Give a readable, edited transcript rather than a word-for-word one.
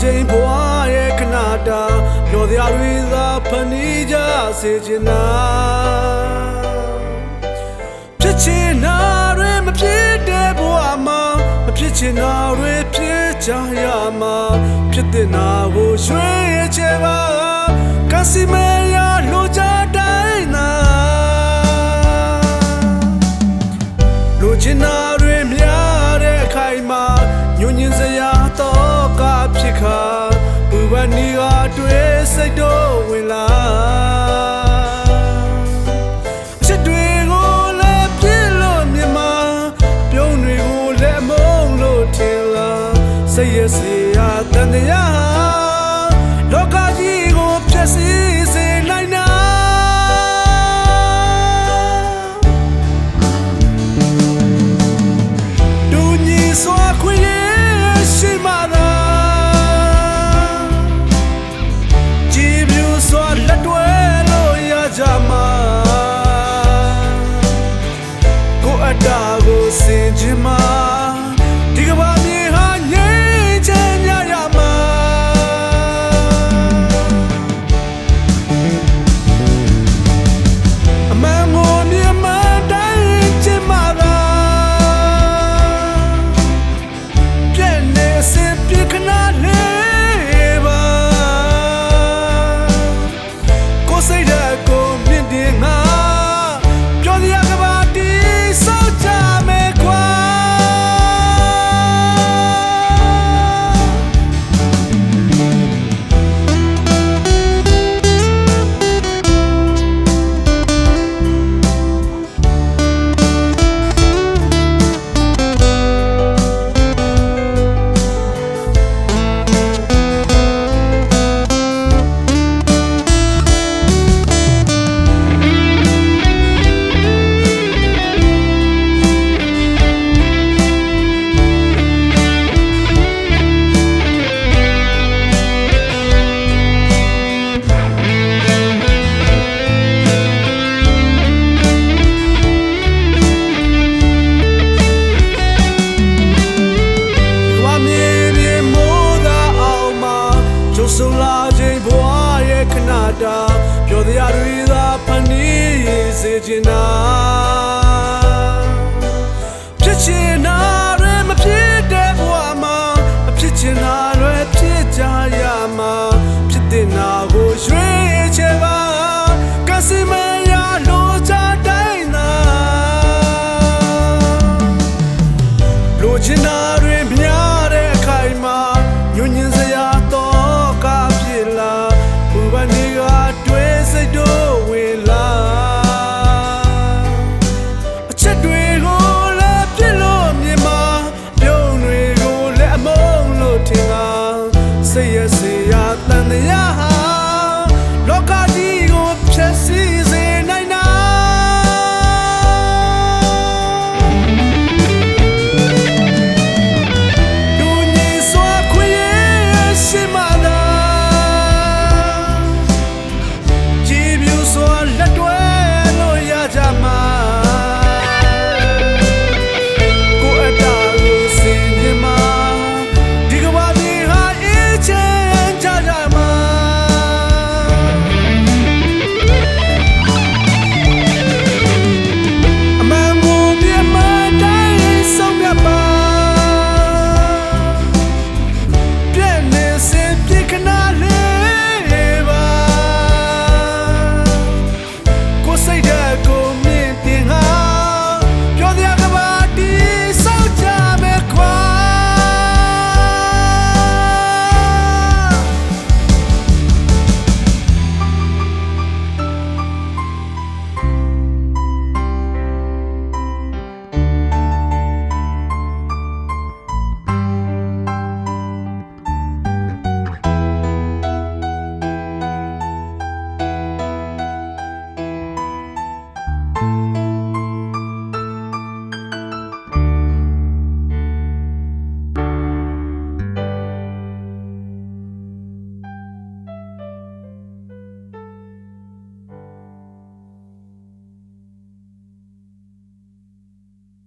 ချိန်ဘဝရဲ့ခဏတာပျော်စရာတွေသာဖန်တီးကြစေချင်တာဖြစ်ချင်တာတွေမဖြစ်တဲ့ဘဝမှာမဖြစ်ချင်တာတွေဖြစ်ကြရမှာဖြစ်တဲ့နာကိုရွှေ့ချပါကစီမရလို့ကြတိုင်းနာလူချင်တာတွေများတဲ့ခိုင်မှာညဉ့်ညင်စရာတော့ကဖြစ်ခါဘူဝနီကတွေ့စိတ်တော့ဝင်လာအချက်တွေကိုလည်းပြည့်လို့မြင်မှာပြုံးတွေကိုလည်းမုန်းလို့ထင်လားစိတ်ရစီရတန်တရားလောကကြီးကိုဖျက်ဆီးစေနိုင်တာတူညီစွာခွင့်ရရှိမှသာကြည်ပြူစွာလက်တွဲလို့ရကြမှာကိုအတားကိုစင်ချင်မှာဒီကဘာမြေဟာငြိမ်းချမ်းကြရမှာအမှန်ကိုမြင်မှတိုင်းချင်မှာသာပြည့်နေစေပြခဏလေးပါကိုစိတ်ဓာတ်ကိုမြင့်တင်ငါပြောစရာကဘာတီစောကြမယ်ခွာဆိုလာချိန်ဘဝရဲ့ခဏတာပျော်စရာတွေသာဖန်တီးစေချင်တာဖြစ်ချင်တာတွေမဖြစ်တဲ့ဘဝမှာမဖြစ်ချင်တာတွေဖြစ်ကြရမှာဖြစ်တဲ့နာကိုရွှေ့ချပါကစီမရလို့ကြတိုင်းနာလိုချင်တာတွေများတဲ့ခိုင်မှာညဉ့်ညင်စရာတော့ဘူဝနီကတွေ့စိတ်တော့ဝင်လာအချက်တွေကိုလည်းပြည့်လို့မြင်မှာပြုံးတွေကိုလည်းအမုန်းလို့ထင်တာစိတ်ရစေရတန်တရားလောကကြီးကိုဖျက်ဆီး